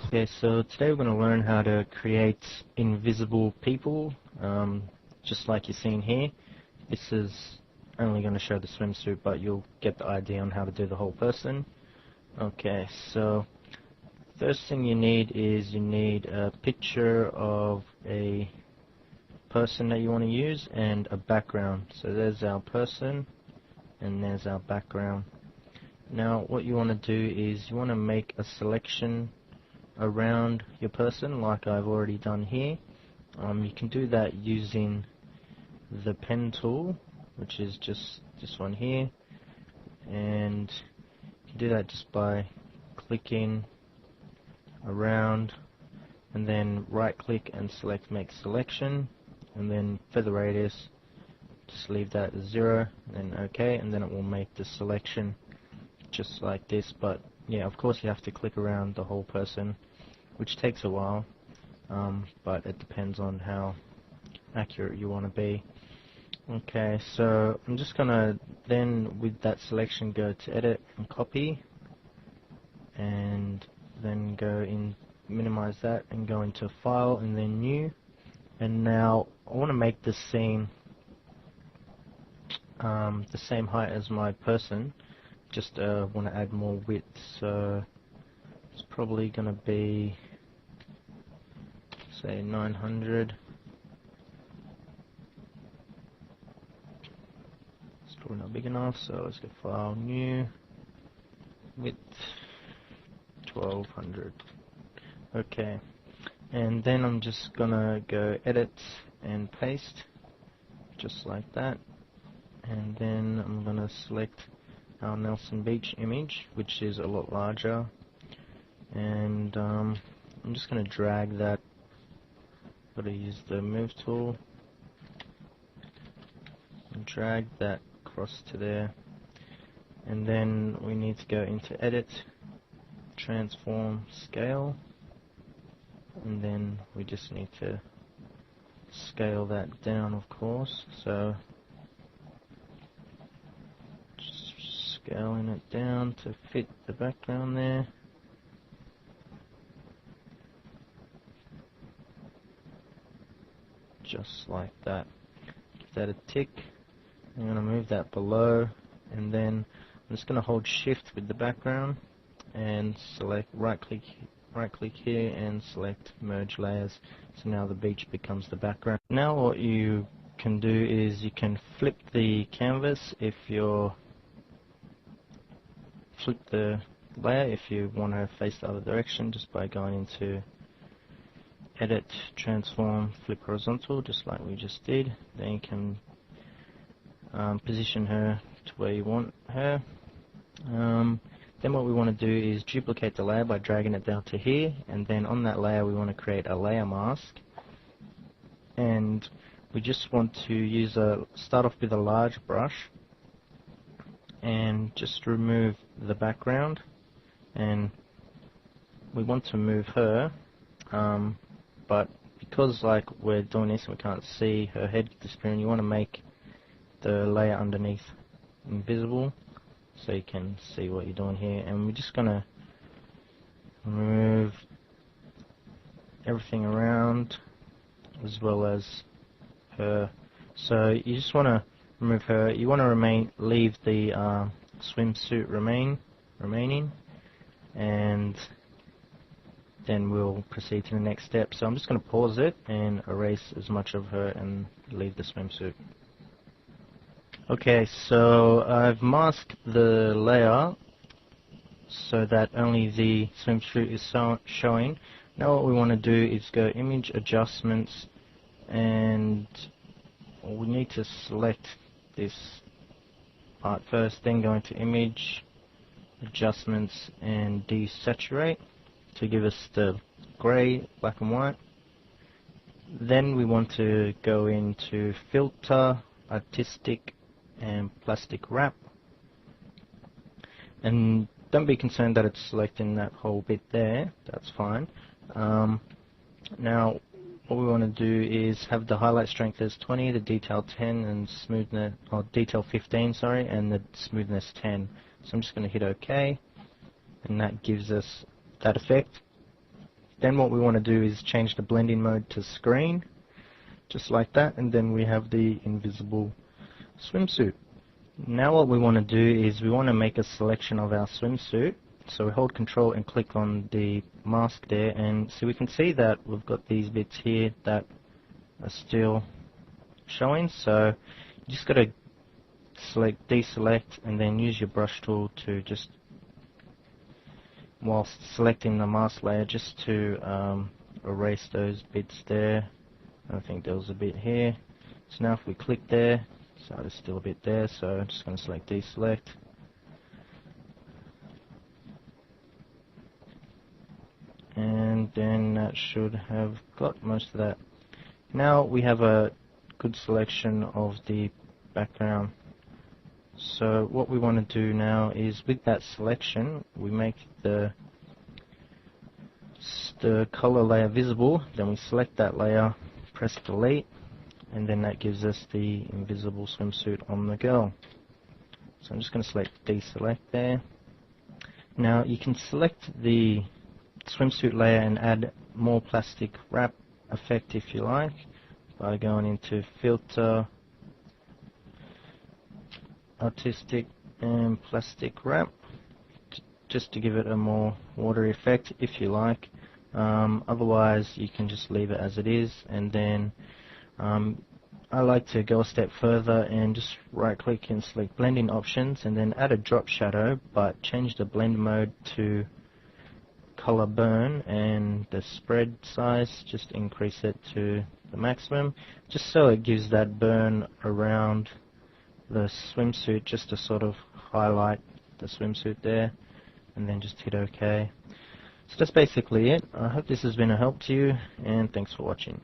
Okay, so today we're going to learn how to create invisible people, just like you're seeing here. This is only going to show the swimsuit, but you'll get the idea on how to do the whole person. Okay, so first thing you need is you need a picture of a person that you want to use and a background. So there's our person and there's our background. Now what you want to do is you want to make a selection around your person like I've already done here. You can do that using the pen tool, which is just this one here, and you can do that just by clicking around and then right click and select make selection, and then feather radius, just leave that as 0 and then OK, and then it will make the selection just like this. But yeah, of course you have to click around the whole person, which takes a while, but it depends on how accurate you want to be. Okay, so I'm just going to then with that selection go to edit and copy, and then go in, minimize that and go into file and then new. And now I want to make this scene the same height as my person, just want to add more width, so it's probably going to be say 900. It's probably not big enough, so let's go file new, width 1200. Okay, and then I'm just gonna go edit and paste just like that, and then I'm gonna select our Nelson Beach image, which is a lot larger, and I'm just gonna drag that. Gotta use the move tool and drag that across to there, and then we need to go into edit, transform, scale, and then we just need to scale that down, of course, so just scaling it down to fit the background there. Just like that. Give that a tick. I'm going to move that below, and then I'm just going to hold shift with the background and select right click here and select merge layers. So now the beach becomes the background. Now what you can do is you can flip the canvas if you're flip the layer if you want to face the other direction, just by going into edit, transform, flip horizontal, just like we just did. Then you can position her to where you want her. Then what we want to do is duplicate the layer by dragging it down to here, and then on that layer we want to create a layer mask, and we just want to start off with a large brush and just remove the background, and we want to move her, but because like we're doing this and we can't see her head disappearing, you want to make the layer underneath invisible so you can see what you're doing here. And we're just going to remove everything around as well as her. So you just want to remove her. You want to leave the swimsuit remaining, and then we'll proceed to the next step. So I'm just going to pause it and erase as much of her and leave the swimsuit. Okay, so I've masked the layer so that only the swimsuit is showing. Now what we want to do is go image adjustments, and we need to select this part first, then go into image adjustments and desaturate to give us the grey, black and white. Then we want to go into filter, artistic and plastic wrap, and don't be concerned that it's selecting that whole bit there, that's fine. Now what we want to do is have the highlight strength as 20, the detail 10, and smoothness, or detail 15, sorry, and the smoothness 10. So I'm just going to hit OK, and that gives us that effect. Then what we want to do is change the blending mode to screen, just like that, and then we have the invisible swimsuit. Now what we want to do is we want to make a selection of our swimsuit. So we hold Control and click on the mask there, and so we can see that we've got these bits here that are still showing. So you just got to deselect, and then use your brush tool to just, whilst selecting the mask layer, just to erase those bits there. I think there was a bit here. So now if we click there, so there's still a bit there, so I'm just going to select deselect. And then that should have got most of that. Now we have a good selection of the background. So what we want to do now is, with that selection, we make the color layer visible, then we select that layer, press delete, and then that gives us the invisible swimsuit on the girl. So I'm just going to select deselect there. Now you can select the swimsuit layer and add more plastic wrap effect if you like, by going into filter, artistic, and plastic wrap, just to give it a more watery effect if you like. Otherwise you can just leave it as it is, and then I like to go a step further and just right click and select blending options, and then add a drop shadow, but change the blend mode to color burn, and the spread size, just increase it to the maximum, just so it gives that burn around the swimsuit, just to sort of highlight the swimsuit there, and then just hit OK. So that's basically it. I hope this has been a help to you, and thanks for watching.